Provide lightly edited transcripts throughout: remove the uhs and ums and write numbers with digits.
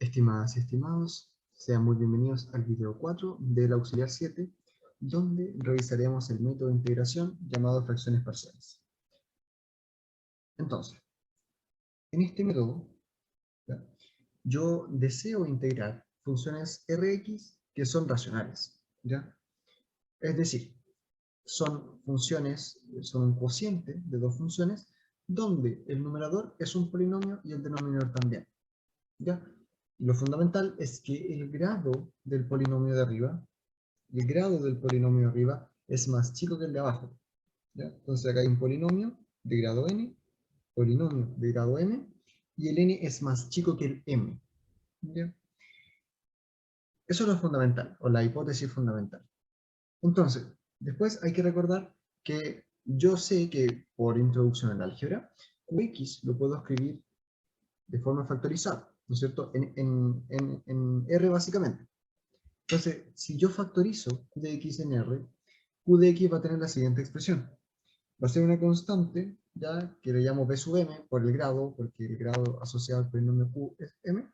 Estimadas y estimados, sean muy bienvenidos al video 4 del auxiliar 7, donde revisaremos el método de integración llamado fracciones parciales. Entonces, en este método, ¿ya?, yo deseo integrar funciones Rx que son racionales, ¿ya? Es decir, son un cociente de dos funciones, donde el numerador es un polinomio y el denominador también, ¿ya? Y lo fundamental es que el grado del polinomio de arriba es más chico que el de abajo, ¿ya? Entonces acá hay un polinomio de grado n, polinomio de grado m, y el n es más chico que el m, ¿ya? Eso es lo fundamental, o la hipótesis fundamental. Entonces, después hay que recordar que yo sé que por introducción al álgebra, Qx lo puedo escribir de forma factorizada, ¿no es cierto? En R básicamente. Entonces, si yo factorizo q de x en R, q de x va a tener la siguiente expresión. Va a ser una constante, ya, que le llamo b sub m por el grado, porque el grado asociado al polinomio q es m,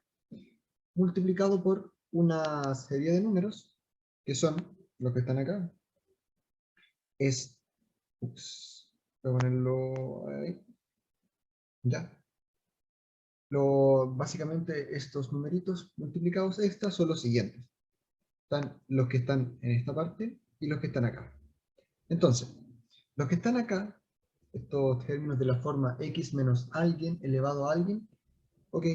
multiplicado por una serie de números, que son los que están acá. Voy a ponerlo ahí. Ya. Básicamente estos numeritos multiplicados extra son los siguientes. Están los que están en esta parte y los que están acá. Entonces, los que están acá, estos términos de la forma x menos alguien elevado a alguien, ok,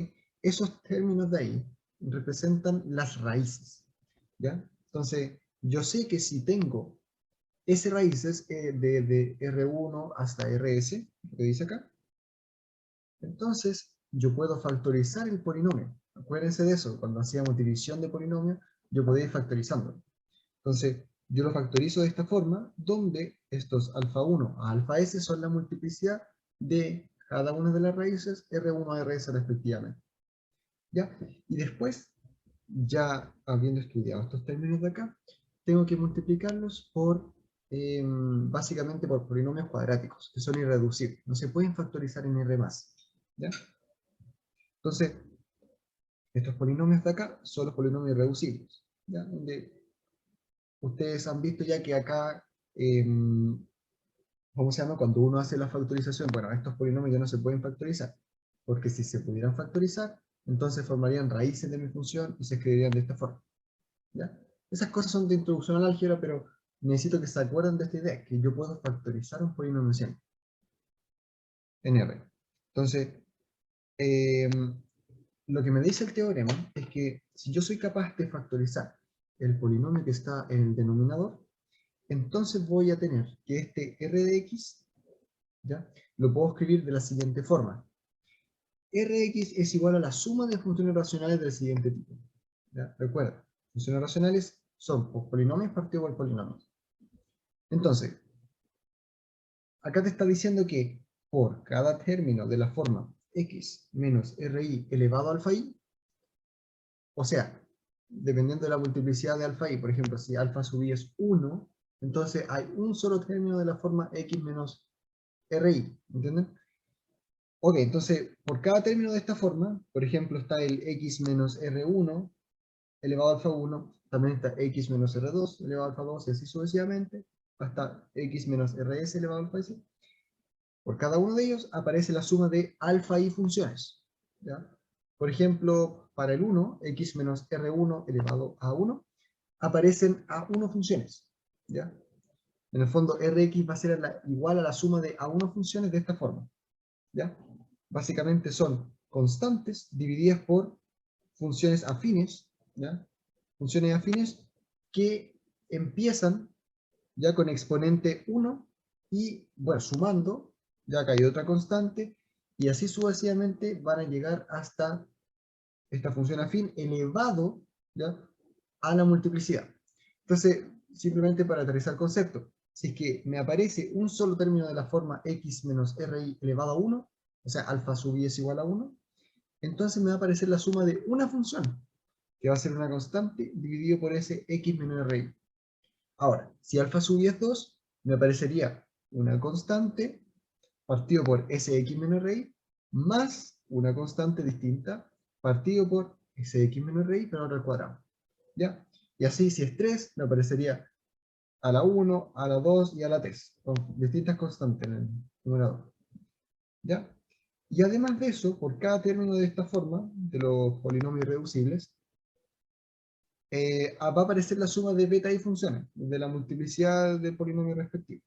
esos términos de ahí representan las raíces, ¿ya? Entonces, yo sé que si tengo S raíces de R1 hasta RS, lo que dice acá, entonces yo puedo factorizar el polinomio. Acuérdense de eso, cuando hacíamos división de polinomio, yo podía ir factorizándolo. Entonces, yo lo factorizo de esta forma, donde estos alfa 1 a alfa s son la multiplicidad de cada una de las raíces R1 a RS respectivamente, ¿ya? Y después, ya habiendo estudiado estos términos de acá, tengo que multiplicarlos por, básicamente por polinomios cuadráticos, que son irreducibles. No se pueden factorizar en R+, ¿ya? Entonces, estos polinomios de acá son los polinomios irreducibles, ¿ya? Donde ustedes han visto ya que acá, ¿cómo se llama? Cuando uno hace la factorización, bueno, estos polinomios ya no se pueden factorizar, porque si se pudieran factorizar, entonces formarían raíces de mi función y se escribirían de esta forma, ¿ya? Esas cosas son de introducción al álgebra, pero necesito que se acuerden de esta idea, que yo puedo factorizar un polinomio siempre, en R. Entonces, lo que me dice el teorema es que si yo soy capaz de factorizar el polinomio que está en el denominador, entonces voy a tener que este r de x, ¿ya?, lo puedo escribir de la siguiente forma. Rx es igual a la suma de funciones racionales del siguiente tipo, ¿ya? Recuerda, funciones racionales son polinomios partidos por polinomios. Entonces, acá te está diciendo que por cada término de la forma x menos ri elevado a alfa i, o sea, dependiendo de la multiplicidad de alfa i, por ejemplo, si alfa sub i es 1, entonces hay un solo término de la forma x menos ri, ¿entienden? Ok, entonces, por cada término de esta forma, por ejemplo, está el x menos r1 elevado a alfa 1, también está x menos r2 elevado a alfa 2, y así sucesivamente, hasta x menos rs elevado a alfa s. Por cada uno de ellos aparece la suma de alfa i funciones, ¿ya? Por ejemplo, para el 1, x menos r1 elevado a 1, aparecen a1 funciones, ¿ya? En el fondo, Rx va a ser igual a la suma de a1 funciones de esta forma, ¿ya? Básicamente son constantes divididas por funciones afines, ¿ya? Funciones afines que empiezan ya con exponente 1 y, bueno, sumando, ya acá hay otra constante, y así sucesivamente van a llegar hasta esta función afín elevado, ¿ya?, a la multiplicidad. Entonces, simplemente para aterrizar el concepto, si es que me aparece un solo término de la forma x menos ri elevado a 1, o sea, alfa sub i es igual a 1, entonces me va a aparecer la suma de una función, que va a ser una constante dividido por ese x menos ri. Ahora, si alfa sub i es 2, me aparecería una constante partido por ese x menos ri más una constante distinta partido por Sx menos RI, pero ahora al cuadrado. ¿Ya? Y así, si es 3, me aparecería a la 1, a la 2 y a la 3, con distintas constantes en el numerador. ¿Ya? Y además de eso, por cada término de esta forma, de los polinomios irreducibles, va a aparecer la suma de beta y funciones, de la multiplicidad del polinomio respectivo.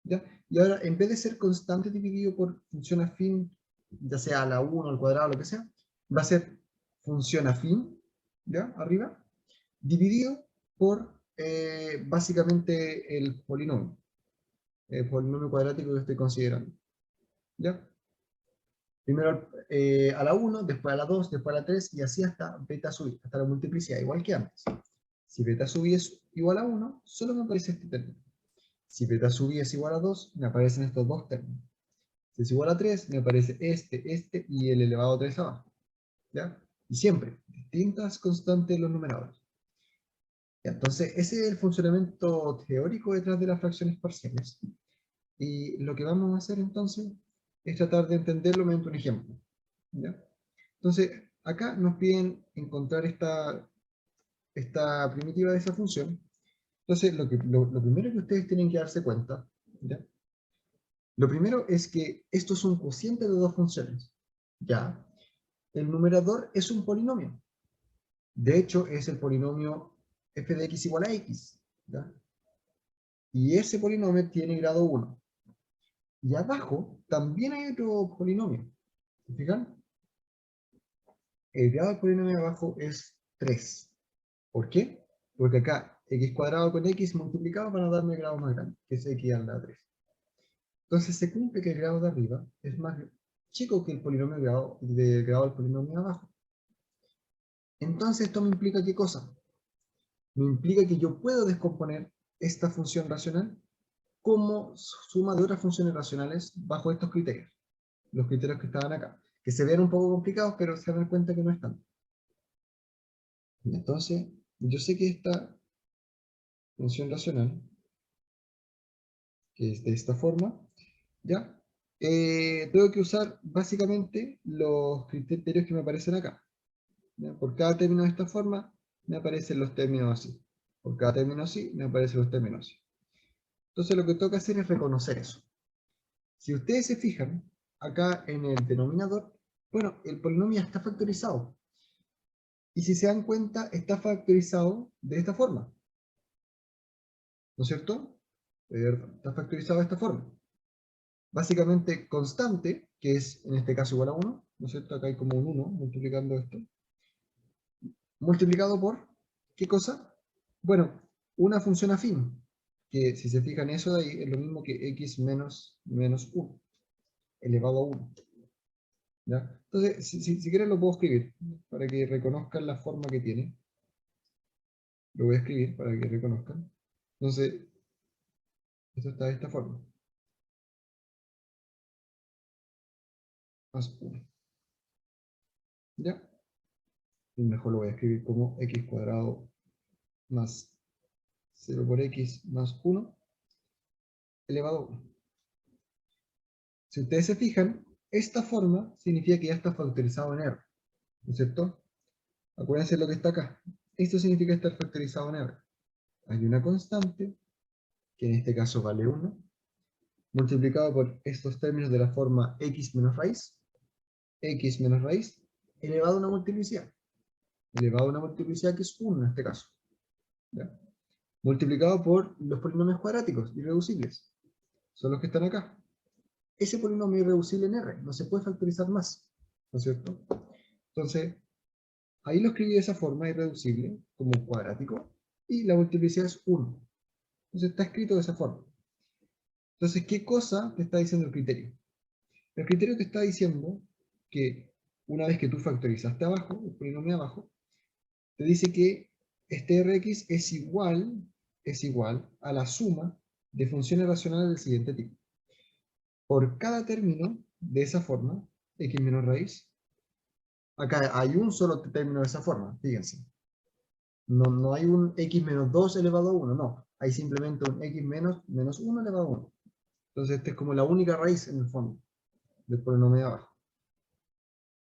¿Ya? Y ahora, en vez de ser constante dividido por función afín, ya sea a la 1, al cuadrado, lo que sea, va a ser función afín, ¿ya? Arriba, dividido por básicamente el polinomio cuadrático que estoy considerando. ¿Ya? Primero a la 1, después a la 2, después a la 3, y así hasta beta sub i, hasta la multiplicidad, igual que antes. Si beta sub i es igual a 1, solo me aparece este término. Si beta sub i es igual a 2, me aparecen estos dos términos. Si es igual a 3, me aparece este y el elevado a 3 abajo. ¿Ya? Y siempre, distintas constantes en los numeradores. Entonces, ese es el funcionamiento teórico detrás de las fracciones parciales. Y lo que vamos a hacer entonces es tratar de entenderlo mediante un ejemplo. ¿Ya? Entonces, acá nos piden encontrar esta primitiva de esa función. Entonces, lo primero que ustedes tienen que darse cuenta, ¿ya? Lo primero es que esto es un cociente de dos funciones. ¿Ya? El numerador es un polinomio. De hecho, es el polinomio f de x igual a x. ¿Ya? Y ese polinomio tiene grado 1. Y abajo también hay otro polinomio. ¿Se fijan? El grado del polinomio de abajo es 3. ¿Por qué? Porque acá x cuadrado con x multiplicado van a darme el grado más grande, que es x a la 3. Entonces se cumple que el grado de arriba es más chico que el polinomio del grado del polinomio de abajo. Entonces esto me implica ¿qué cosa? Me implica que yo puedo descomponer esta función racional como suma de otras funciones racionales bajo estos criterios. Los criterios que estaban acá. Que se ven un poco complicados, pero se dan cuenta que no están. Entonces, yo sé que esta función racional, que es de esta forma, ¿ya? Tengo que usar básicamente los criterios que me aparecen acá. ¿Ya? Por cada término de esta forma, me aparecen los términos así. Por cada término así, me aparecen los términos así. Entonces lo que toca hacer es reconocer eso. Si ustedes se fijan, acá en el denominador, bueno, el polinomio ya está factorizado. Y si se dan cuenta, está factorizado de esta forma. ¿No es cierto? Está factorizado de esta forma. Básicamente constante, que es en este caso igual a 1, ¿no es cierto? Acá hay como un 1 multiplicando esto. Multiplicado por, ¿qué cosa? Bueno, una función afín, que si se fijan eso de ahí es lo mismo que x menos 1, elevado a 1. ¿Ya? Entonces, si quieren lo puedo escribir, para que reconozcan la forma que tiene. Lo voy a escribir para que reconozcan. Entonces, esto está de esta forma. Más 1. ¿Ya? Y mejor lo voy a escribir como x cuadrado más 0 por x más 1 elevado a 1. Si ustedes se fijan, esta forma significa que ya está factorizado en R, ¿no es cierto? Acuérdense lo que está acá. Esto significa estar factorizado en R. Hay una constante, que en este caso vale 1, multiplicado por estos términos de la forma x menos raíz, elevado a una multiplicidad. Elevado a una multiplicidad que es 1 en este caso. ¿Ya? Multiplicado por los polinomios cuadráticos irreducibles. Son los que están acá. Ese polinomio irreducible en R, no se puede factorizar más, ¿no es cierto? Entonces, ahí lo escribí de esa forma, irreducible, como un cuadrático, y la multiplicidad es 1. Entonces está escrito de esa forma. Entonces, ¿qué cosa te está diciendo el criterio? El criterio te está diciendo que una vez que tú factorizaste abajo, el polinomio abajo, te dice que este Rx es igual a la suma de funciones racionales del siguiente tipo. Por cada término de esa forma, x menos raíz, acá hay un solo término de esa forma, fíjense. No hay un x menos 2 elevado a 1, no. Hay simplemente un x menos 1 elevado a 1. Entonces esta es como la única raíz en el fondo del polinomio de abajo.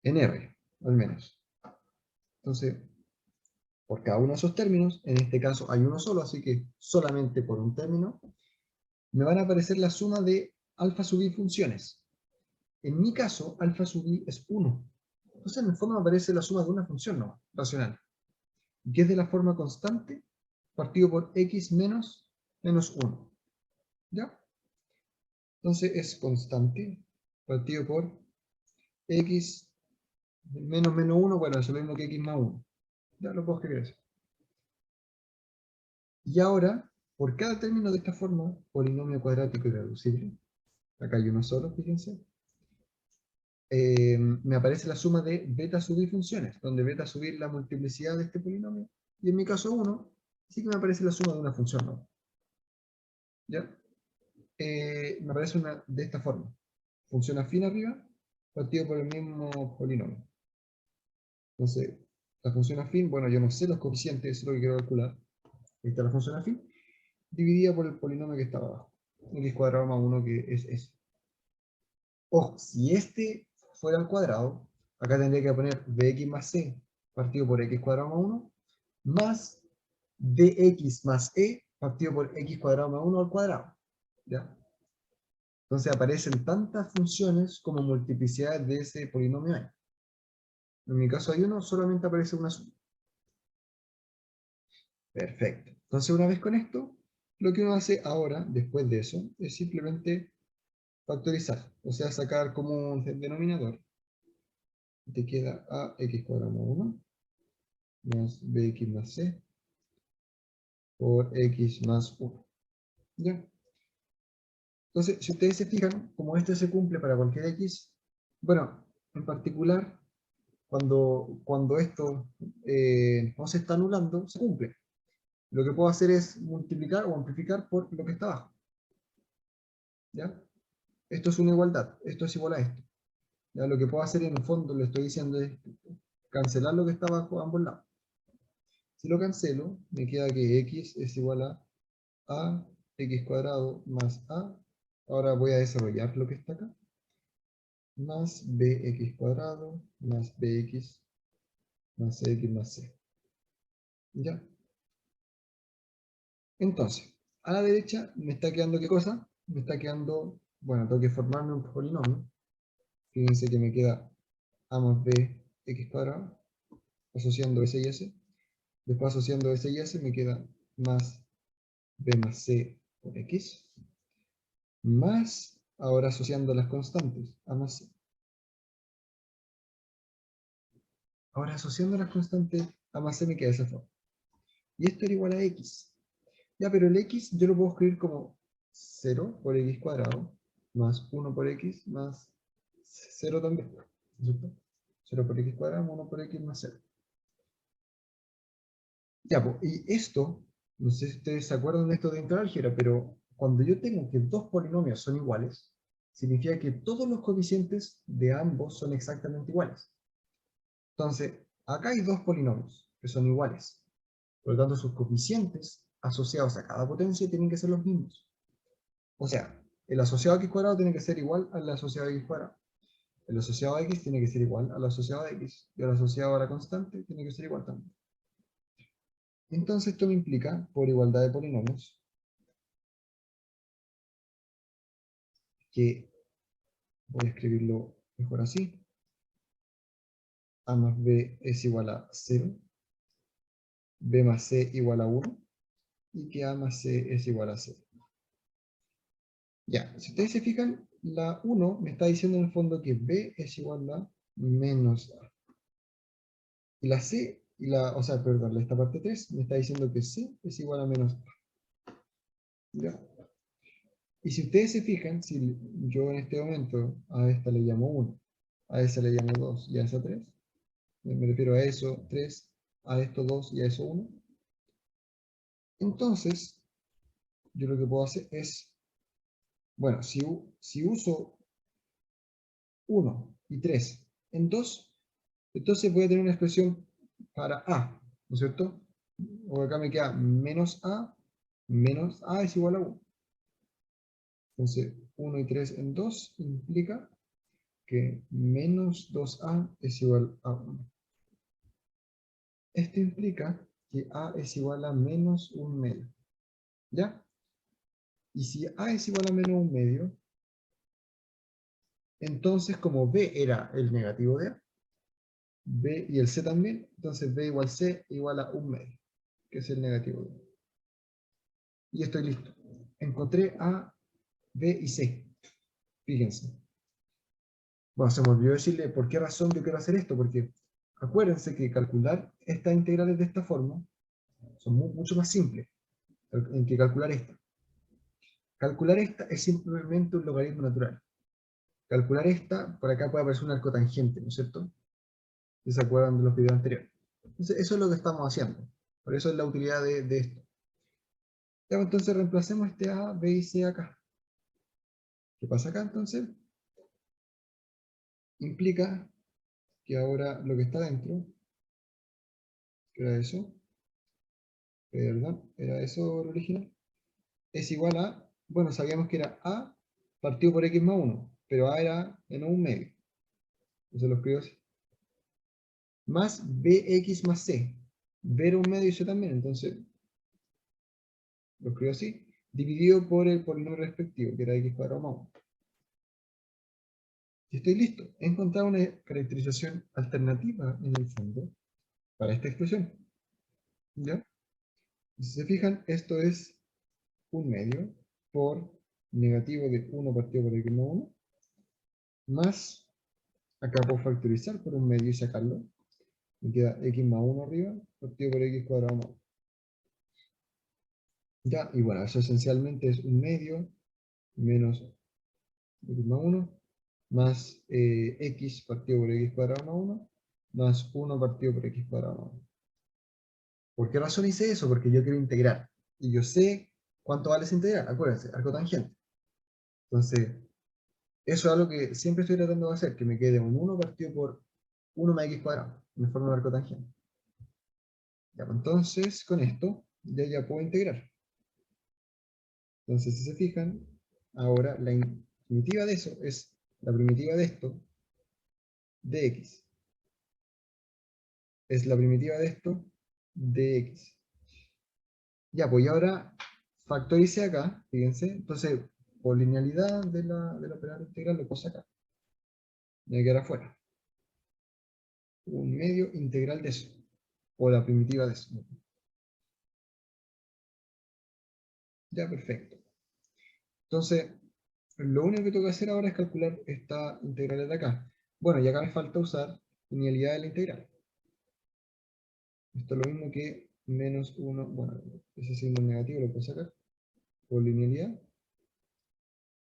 En R, al menos. Entonces, por cada uno de esos términos, en este caso hay uno solo, así que solamente por un término, me van a aparecer la suma de alfa sub i funciones. En mi caso, alfa sub i es 1. Entonces, en el fondo me aparece la suma de una función no racional, que es de la forma constante, partido por x menos 1. ¿Ya? Entonces es constante, partido por x menos 1, bueno, es lo mismo que x más 1. Ya lo puedo escribir así. Y ahora, por cada término de esta forma, polinomio cuadrático irreducible, acá hay uno solo, fíjense, me aparece la suma de beta sub i funciones, donde beta sub i es la multiplicidad de este polinomio, y en mi caso 1, sí que me aparece la suma de una función no. ¿Ya? Me aparece una de esta forma. Función afín arriba, partido por el mismo polinomio. Entonces, la función afín, bueno, yo no sé los coeficientes, eso es lo que quiero calcular. Ahí está la función afín, dividida por el polinomio que está abajo. X cuadrado más 1, que es ese. Ojo, si este fuera al cuadrado, acá tendría que poner bx más c partido por x cuadrado más 1, más dx más e partido por x cuadrado más 1 al cuadrado. ¿Ya? Entonces aparecen tantas funciones como multiplicidades de ese polinomio hay. En mi caso hay uno, solamente aparece una suma. Perfecto. Entonces una vez con esto, lo que uno hace ahora, después de eso, es simplemente factorizar. O sea, sacar como un denominador. Te queda ax cuadrado más 1 más bx más c por x más 1. ¿Ya? Entonces, si ustedes se fijan, como este se cumple para cualquier x, bueno, en particular, cuando esto no se está anulando, se cumple. Lo que puedo hacer es multiplicar o amplificar por lo que está abajo. ¿Ya? Esto es una igualdad, esto es igual a esto. ¿Ya? Lo que puedo hacer en el fondo, le estoy diciendo, es cancelar lo que está abajo a ambos lados. Si lo cancelo, me queda que x es igual a x cuadrado más a. Ahora voy a desarrollar lo que está acá. Más bx cuadrado más bx más x más c. ¿Ya? Entonces, a la derecha me está quedando ¿qué cosa? Me está quedando, bueno, tengo que formarme un polinomio. Fíjense que me queda a más b x cuadrado, asociando s y s. Después asociando s y s me queda más b más c por x. Más, ahora asociando las constantes, a más c. Ahora asociando las constantes a más c me queda de esa forma. Y esto era igual a x. Ya, pero el x yo lo puedo escribir como 0 por x cuadrado, más 1 por x, más 0 también. ¿Cierto? 0 por x cuadrado, 1 por x más 0. Ya, pues, y esto, no sé si ustedes se acuerdan de esto dentro de álgebra, pero cuando yo tengo que dos polinomios son iguales, significa que todos los coeficientes de ambos son exactamente iguales. Entonces, acá hay dos polinomios que son iguales. Por lo tanto, sus coeficientes asociados a cada potencia tienen que ser los mismos. O sea, el asociado a x cuadrado tiene que ser igual al asociado a x cuadrado. El asociado a x tiene que ser igual al asociado a x. Y el asociado a la constante tiene que ser igual también. Entonces esto me implica, por igualdad de polinomios, que voy a escribirlo mejor así. A más b es igual a 0. B más c igual a 1. Y que a más c es igual a 0. Ya, si ustedes se fijan, la 1 me está diciendo en el fondo que b es igual a menos a. Y la c, o sea, perdón, esta parte 3 me está diciendo que c es igual a menos a. ¿Ya? Y si ustedes se fijan, si yo en este momento a esta le llamo 1, a esa le llamo 2 y a esa 3, me refiero a eso 3, a esto 2 y a eso 1, entonces yo lo que puedo hacer es, bueno, si uso 1 y 3 en 2, entonces voy a tener una expresión para a, ¿no es cierto? O acá me queda menos a es igual a 1. Entonces 1 y 3 en 2 implica que menos 2a es igual a 1. esto implica que A es igual a menos un medio. ¿Ya? Y si A es igual a menos un medio, entonces como B era el negativo de A, B y el C también, entonces B igual C igual a un medio, que es el negativo de A. Y estoy listo. Encontré A, B y C. Fíjense. Bueno, se me olvidó decirle por qué razón yo quiero hacer esto, porque acuérdense que calcular estas integrales de esta forma son mucho más simples en que calcular esta. Calcular esta es simplemente un logaritmo natural. Calcular esta, por acá puede aparecer un arco tangente, ¿no es cierto? Si se acuerdan de los videos anteriores. Entonces, eso es lo que estamos haciendo. Por eso es la utilidad de esto. Ya, pues, entonces reemplacemos este A, B y C acá. ¿Qué pasa acá entonces? Implica que ahora lo que está dentro, que era eso, perdón, era eso el original, es igual a, bueno, sabíamos que era A partido por X más 1, pero A era en un medio. Entonces lo escribo así. Más BX más C. B era un medio y C también, entonces lo escribo así. Dividido por el polinomio respectivo, que era X cuadrado más 1. Y estoy listo. He encontrado una caracterización alternativa en el fondo para esta expresión. ¿Ya? Y si se fijan, esto es un medio por negativo de 1 partido por X más 1, más, acá puedo factorizar por un medio y sacarlo. Me queda X más 1 arriba, partido por X cuadrado más 1. Ya, y bueno, eso esencialmente es un medio menos X más 1 más X partido por X cuadrado más 1 más 1 partido por X cuadrado más 1. ¿Por qué razón hice eso? Porque yo quiero integrar. Y yo sé cuánto vale esa integral. Acuérdense, arco tangente. Entonces, eso es algo que siempre estoy tratando de hacer, que me quede un 1 partido por 1 más X cuadrado, en forma de arco tangente. Ya, pues entonces, con esto, ya puedo integrar. Entonces, si se fijan, ahora la primitiva de eso es la primitiva de esto, de x. Es la primitiva de esto, de x. Ya, pues y ahora factorice acá, fíjense. Entonces, por linealidad de la operadora integral lo puedo sacar. Me va a quedar afuera. Un medio integral de eso. O la primitiva de eso. Ya, perfecto. Entonces, lo único que tengo que hacer ahora es calcular esta integral de acá. Bueno, y acá me falta usar linealidad de la integral. Esto es lo mismo que menos 1, bueno, ese signo negativo lo puedo sacar por linealidad.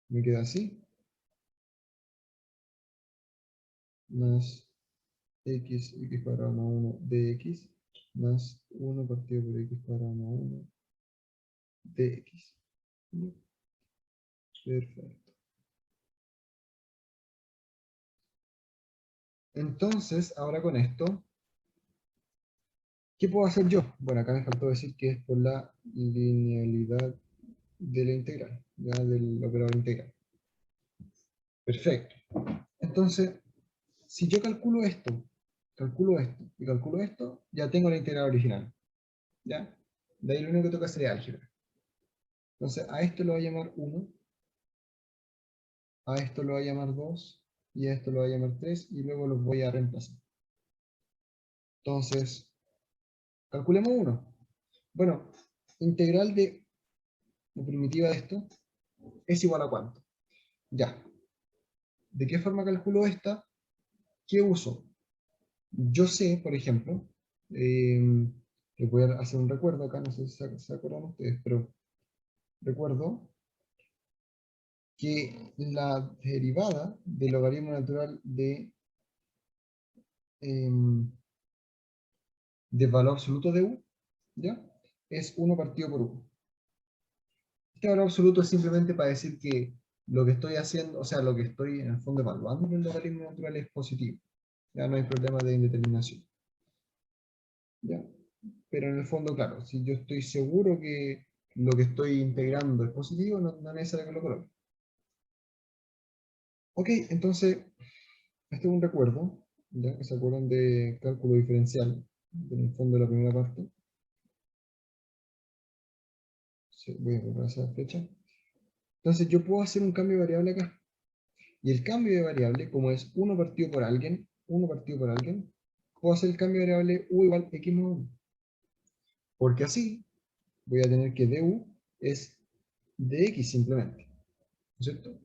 Me queda así. Más x cuadrado más 1 dx más 1 partido por x cuadrado más 1 dx. Perfecto. Entonces, ahora con esto, ¿qué puedo hacer yo? Bueno, acá me faltó decir que es por la linealidad de la integral, ya del operador integral. Perfecto. Entonces, si yo calculo esto y calculo esto, ya tengo la integral original. ¿Ya? De ahí lo único que toca hacer es álgebra. Entonces, a esto lo voy a llamar 1, a esto lo voy a llamar 2, y a esto lo voy a llamar 3, y luego los voy a reemplazar. Entonces, calculemos 1. Bueno, integral de la primitiva de esto es igual a ¿cuánto? Ya. ¿De qué forma calculo esta? ¿Qué uso? Yo sé, por ejemplo, les voy a hacer un recuerdo acá, no sé si se acuerdan ustedes, pero recuerdo que la derivada del logaritmo natural de valor absoluto de u, ¿ya? Es 1 partido por u. Este valor absoluto es simplemente para decir que lo que estoy haciendo, o sea, lo que estoy en el fondo evaluando en el logaritmo natural es positivo. Ya no hay problema de indeterminación. ¿Ya? Pero en el fondo, claro, si yo estoy seguro que lo que estoy integrando es positivo, no es necesario que lo coloque. Ok, entonces, este es un recuerdo, ¿ya? Que se acuerdan de cálculo diferencial. en el fondo de la primera parte. Sí, voy a borrar esa flecha. Entonces yo puedo hacer un cambio de variable acá. Y el cambio de variable, como es 1 partido por alguien, 1 partido por alguien, puedo hacer el cambio de variable u igual x más 1. Porque así voy a tener que du es dx simplemente. ¿No es cierto?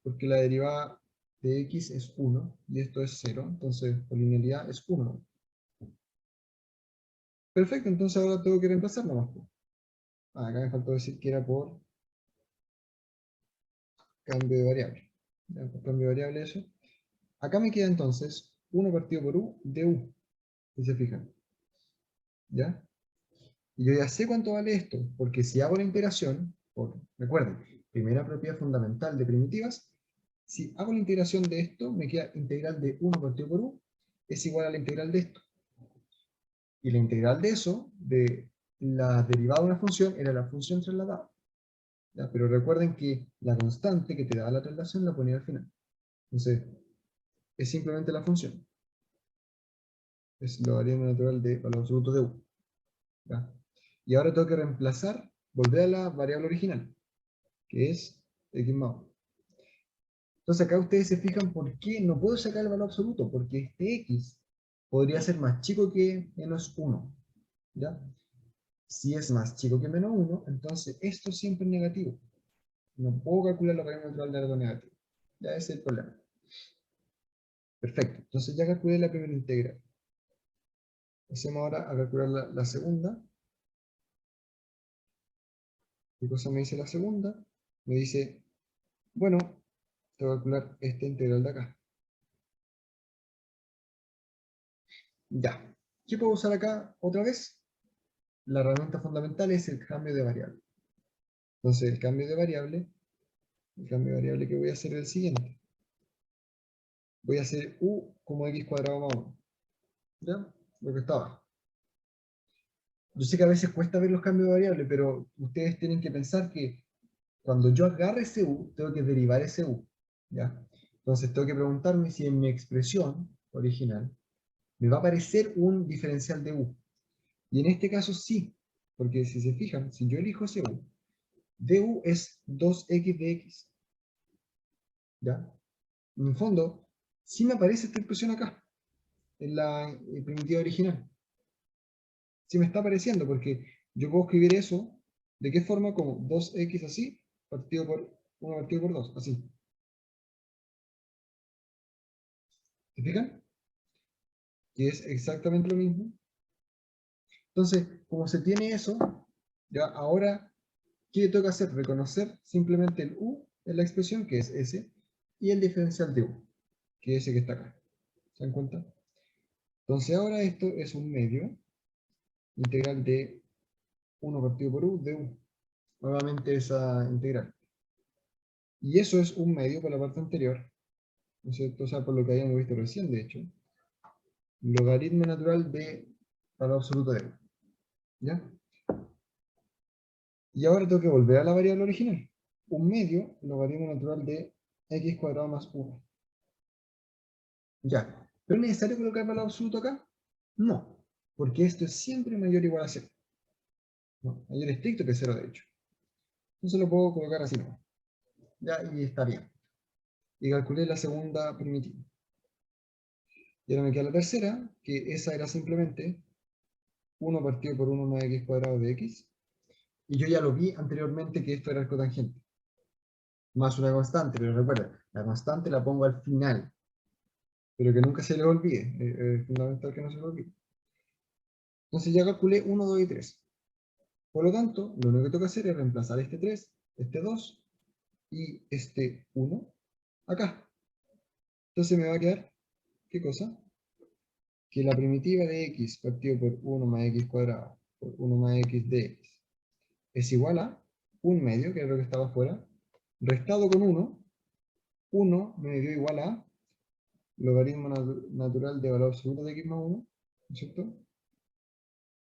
Porque la derivada de x es 1 y esto es 0. Entonces, por linealidad es 1. Perfecto, entonces ahora tengo que reemplazar nomás. Acá me faltó decir que era por cambio de variable. Ya, por cambio de variable eso. Acá me queda entonces 1 partido por u de u. Si se fijan. ¿Ya? Y yo ya sé cuánto vale esto, porque si hago la integración, recuerden, primera propiedad fundamental de primitivas, si hago la integración de esto, me queda integral de 1 partido por u, es igual a la integral de esto. Y la integral de eso, de la derivada de una función, era la función trasladada. ¿Ya? Pero recuerden que la constante que te da la traslación la ponía al final. Entonces, es simplemente la función. Es logaritmo natural de valor absoluto de u. ¿Ya? Y ahora tengo que reemplazar, volver a la variable original, que es x más 1. Entonces acá ustedes se fijan por qué no puedo sacar el valor absoluto, porque este x podría ser más chico que menos 1. ¿Ya? Si es más chico que menos 1, entonces esto siempre es negativo. No puedo calcular la variable natural de algo negativo. Ya ese es el problema. Perfecto. Entonces ya calculé la primera integral. Pasemos ahora a calcular la segunda. ¿Qué cosa me dice la segunda? Me dice, bueno, tengo que calcular esta integral de acá. Ya. ¿Qué puedo usar acá otra vez? La herramienta fundamental es el cambio de variable. Entonces el cambio de variable que voy a hacer es el siguiente. Voy a hacer u como x cuadrado más 1. ¿Ya? Lo que está abajo. Yo sé que a veces cuesta ver los cambios de variable, pero ustedes tienen que pensar que cuando yo agarre ese u, tengo que derivar ese u. ¿Ya? Entonces tengo que preguntarme si en mi expresión original me va a aparecer un diferencial de u. Y en este caso sí, porque si se fijan, si yo elijo ese u, du es 2x de x. ¿Ya? En el fondo, sí me aparece esta expresión acá, en la primitiva original. Sí me está apareciendo, porque yo puedo escribir eso, ¿de qué forma? Como 2x así, partido por 1 partido por 2, así. ¿Se fijan? Que es exactamente lo mismo. Entonces, como se tiene eso, ya ahora, ¿qué tengo que hacer? Reconocer simplemente el u en la expresión, que es ese, y el diferencial de u, que es ese que está acá. ¿Se dan cuenta? Entonces ahora esto es un medio integral de 1 partido por u de u. Nuevamente esa integral. Y eso es un medio por la parte anterior, ¿no es cierto? O sea, por lo que habíamos visto recién, de hecho. Logaritmo natural de valor absoluto de u. ¿Ya? Y ahora tengo que volver a la variable original. Un medio, logaritmo natural de x cuadrado más 1. Ya. ¿Pero es necesario colocar el valor absoluto acá? No. Porque esto es siempre mayor o igual a 0. No, mayor estricto que 0 de hecho. Entonces lo puedo colocar así, ¿no? Ya, y está bien. Y calculé la segunda primitiva. Y ahora me queda la tercera, que esa era simplemente 1 partido por 1 más x cuadrado de x. Y yo ya lo vi anteriormente que esto era el cotangente. Más una constante, pero recuerda, la constante la pongo al final. Pero que nunca se les olvide. Es fundamental que no se les olvide. Entonces ya calculé 1, 2 y 3. Por lo tanto, lo único que tengo que hacer es reemplazar este 3, este 2 y este 1 acá. Entonces me va a quedar, ¿qué cosa? Que la primitiva de x partido por 1 más x cuadrado por 1 más x de x es igual a un medio, que es lo que estaba afuera, restado con 1, 1 me dio igual a logaritmo natural de valor absoluto de x más 1, ¿no es cierto?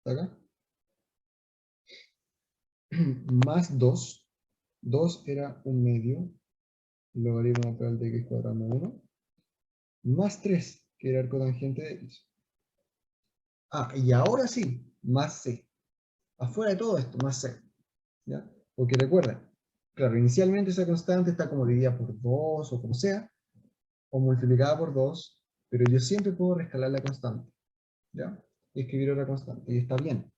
Está acá. Más 2, 2 era un medio, logaritmo natural de x cuadrado más 1, más 3, que era el cotangente de x. Ah, y ahora sí, más C. Afuera de todo esto, más C. ¿Ya? Porque recuerda, claro, inicialmente esa constante está como dividida por 2 o como sea, o multiplicada por 2, pero yo siempre puedo rescalar la constante, ¿ya? Y escribir otra constante, y está bien.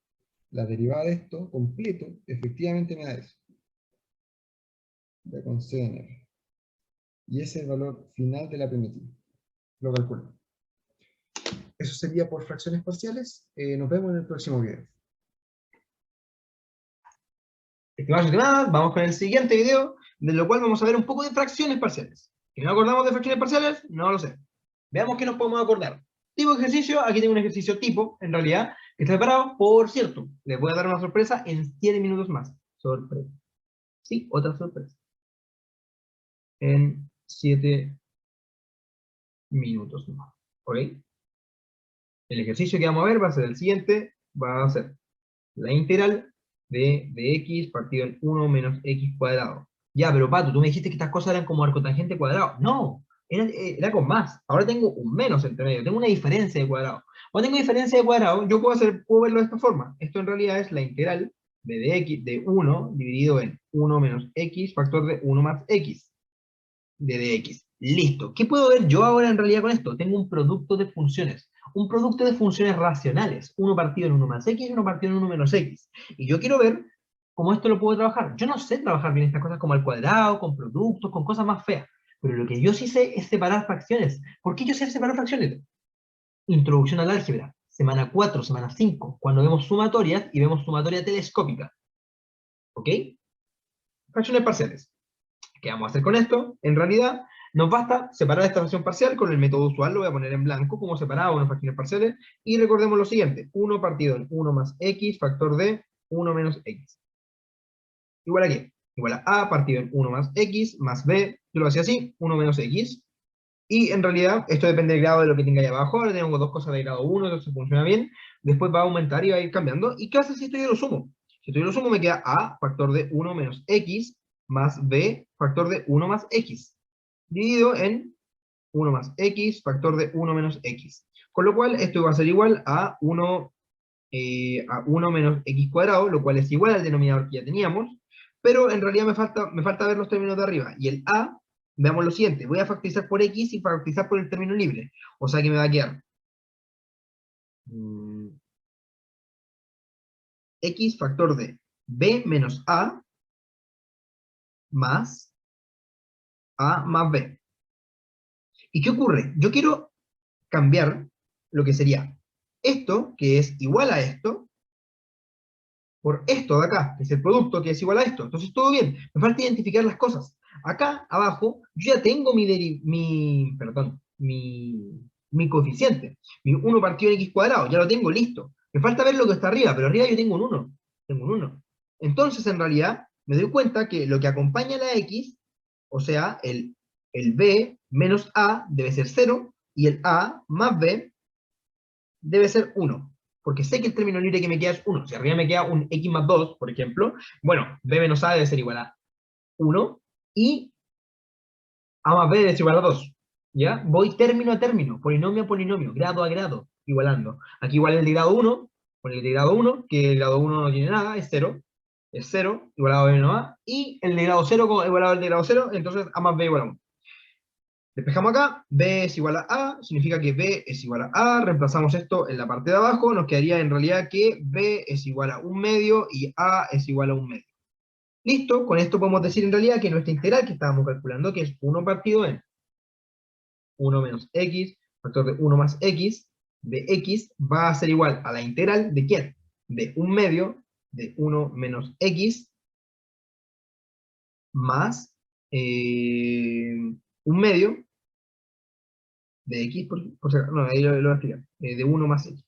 La derivada de esto, completo, efectivamente me da eso. Ya con C en R. Y ese es el valor final de la primitiva. Lo calculo. Eso sería por fracciones parciales. Nos vemos en el próximo video. Estimados y estimadas, vamos con el siguiente video, de lo cual vamos a ver un poco de fracciones parciales. ¿Que no acordamos de fracciones parciales? No lo sé. Veamos qué nos podemos acordar. Tipo de ejercicio, aquí tengo un ejercicio tipo, en realidad, que está preparado, por cierto. Les voy a dar una sorpresa en 7 minutos más. Sorpresa. Sí, otra sorpresa. En 7 minutos más. ¿Ok? El ejercicio que vamos a ver va a ser el siguiente. Va a ser la integral de x partido en 1 menos x cuadrado. Ya, pero Pato, tú me dijiste que estas cosas eran como arcotangente cuadrado. No, era con más. Ahora tengo un menos entre medio, tengo una diferencia de cuadrado. Cuando tengo diferencia de cuadrado, yo puedo verlo de esta forma. Esto en realidad es la integral de dx de 1 dividido en 1 menos x factor de 1 más x de dx. Listo. ¿Qué puedo ver yo ahora en realidad con esto? Tengo un producto de funciones. Un producto de funciones racionales. 1 partido en 1 más x y 1 partido en 1 menos x. Y yo quiero ver cómo esto lo puedo trabajar. Yo no sé trabajar bien estas cosas como al cuadrado, con productos, con cosas más feas. Pero lo que yo sí sé es separar fracciones. ¿Por qué yo sé separar fracciones? Introducción al álgebra. Semana 4, semana 5. Cuando vemos sumatorias y vemos sumatoria telescópica. ¿Ok? Fracciones parciales. ¿Qué vamos a hacer con esto? En realidad, nos basta separar esta fracción parcial con el método usual, lo voy a poner en blanco como separado unas fracciones parciales, y recordemos lo siguiente, 1 partido en 1 más x factor de 1 menos x. ¿Igual a qué? Igual a partido en 1 más x más b, yo lo hacía así, 1 menos x, y en realidad esto depende del grado de lo que tenga ahí abajo, ahora tenemos dos cosas de grado 1, entonces funciona bien, después va a aumentar y va a ir cambiando, ¿y qué hace si esto yo lo sumo? Si esto yo lo sumo me queda a factor de 1 menos x más b factor de 1 más x, dividido en 1 más x factor de 1 menos x. Con lo cual esto va a ser igual a 1 menos x cuadrado, lo cual es igual al denominador que ya teníamos, pero en realidad me falta ver los términos de arriba. Y el a, veamos lo siguiente, voy a factorizar por x y factorizar por el término libre. O sea que me va a quedar x factor de b menos a más a más b. ¿Y qué ocurre? Yo quiero cambiar lo que sería esto, que es igual a esto, por esto de acá, que es el producto que es igual a esto. Entonces todo bien, me falta identificar las cosas. Acá abajo yo ya tengo mi coeficiente, mi 1 partido en x cuadrado, ya lo tengo listo. Me falta ver lo que está arriba, pero arriba yo tengo un 1. Tengo un 1. Entonces en realidad me doy cuenta que lo que acompaña a la x, o sea, el b menos a debe ser 0, y el a más b debe ser 1. Porque sé que el término libre que me queda es 1. Si arriba me queda un x más 2, por ejemplo, bueno, b menos a debe ser igual a 1, y a más b debe ser igual a 2. ¿Ya? Voy término a término, polinomio a polinomio, grado a grado, igualando. Aquí igual el de grado 1, con el de grado 1, que el grado 1 no tiene nada, es 0. Es 0, igualado a b menos a, y el de grado 0 igualado al de grado 0, entonces a más b igual a 1. Despejamos acá, b es igual a a, significa que b es igual a a, reemplazamos esto en la parte de abajo, nos quedaría en realidad que b es igual a 1/2 y a es igual a 1/2. Listo, con esto podemos decir en realidad que nuestra integral que estábamos calculando, que es 1 partido en 1 menos x, factor de 1 más x, de x va a ser igual a la integral de ¿quién? De 1/2 de 1 menos x más 1/2 de x, por si acaso, no, ahí lo voy a explicar, de 1 más x,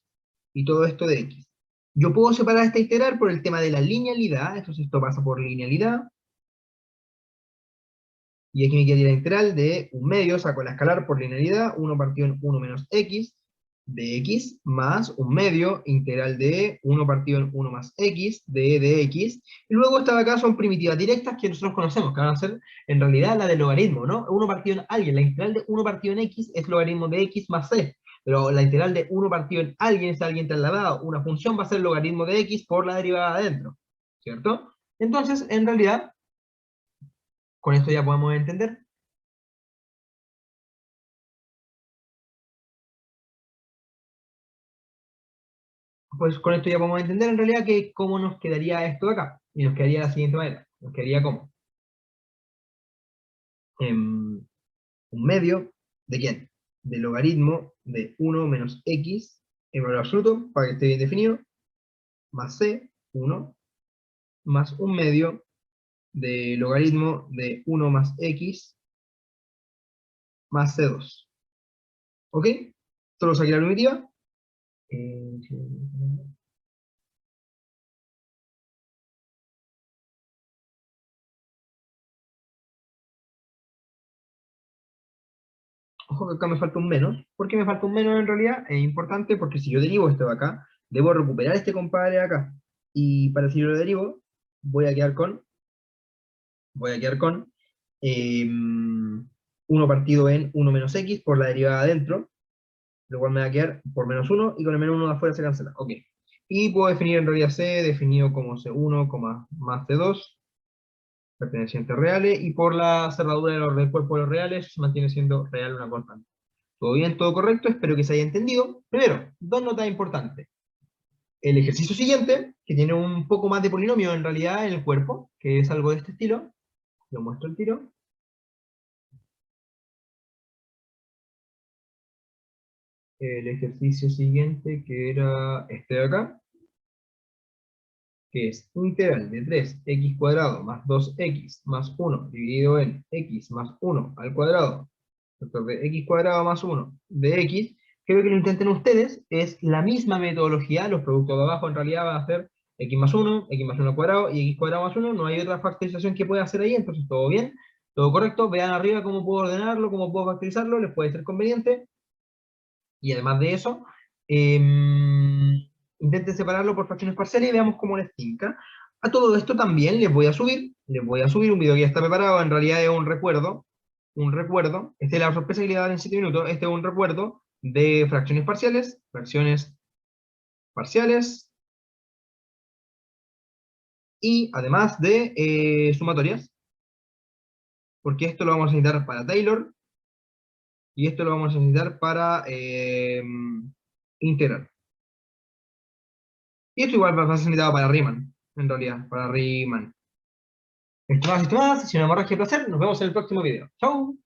y todo esto de x. Yo puedo separar esta integral por el tema de la linealidad, entonces esto pasa por linealidad, y aquí me queda la integral de 1/2, saco la escalar por linealidad, 1 partido en 1 menos x, de x, más 1/2, integral de 1 partido en 1 más x, de x, y luego estas de acá son primitivas directas que nosotros conocemos, que van a ser en realidad la del logaritmo, ¿no? 1 partido en alguien, la integral de 1 partido en x es logaritmo de x más c. Pero la integral de 1 partido en alguien es alguien trasladado. Una función va a ser el logaritmo de x por la derivada de adentro, ¿cierto? Entonces, en realidad, con esto ya podemos entender. Pues con esto ya podemos entender en realidad que cómo nos quedaría esto de acá. Y nos quedaría de la siguiente manera. Nos quedaría como un medio ¿de quién? Del logaritmo de 1 menos x en valor absoluto, para que esté bien definido, más c, 1, más un medio de logaritmo de 1 más x más c2. ¿Ok? Solo saqué la primitiva. Ojo que acá me falta un menos. ¿Por qué me falta un menos en realidad? Es importante porque si yo derivo esto de acá, debo recuperar este compadre de acá. Y para si yo lo derivo, voy a quedar con 1 partido en 1 menos x por la derivada adentro, lo cual me va a quedar por menos 1, y con el menos 1 de afuera se cancela. Ok. Y puedo definir en realidad c, definido como c1, más c2, pertenecientes reales, y por la cerradura del cuerpo de los reales, se mantiene siendo real una constante. ¿Todo bien? ¿Todo correcto? Espero que se haya entendido. Primero, dos notas importantes. El ejercicio siguiente, que tiene un poco más de polinomio en realidad en el cuerpo, que es algo de este estilo. Lo muestro el tiro. El ejercicio siguiente, que era este de acá, que es integral de 3x cuadrado más 2x más 1 dividido en x más 1 al cuadrado, factor de x cuadrado más 1 de x. Quiero que lo intenten ustedes, es la misma metodología, los productos de abajo en realidad van a ser x más 1 al cuadrado y x cuadrado más 1, no hay otra factorización que pueda hacer ahí, entonces todo bien, todo correcto. Vean arriba cómo puedo ordenarlo, cómo puedo factorizarlo, les puede ser conveniente. Y además de eso, intenten separarlo por fracciones parciales y veamos cómo les tinca. A todo esto también les voy a subir un video que ya está preparado, en realidad es un recuerdo, esta es la sorpresa que le voy a dar en 7 minutos, este es un recuerdo de fracciones parciales, y además de sumatorias, porque esto lo vamos a necesitar para Taylor, y esto lo vamos a necesitar para integrar. Y esto igual va a ser necesitado para Riemann, en realidad, para Riemann. Estimadas y estimadas, si una hemorragia de placer, nos vemos en el próximo video. ¡Chau!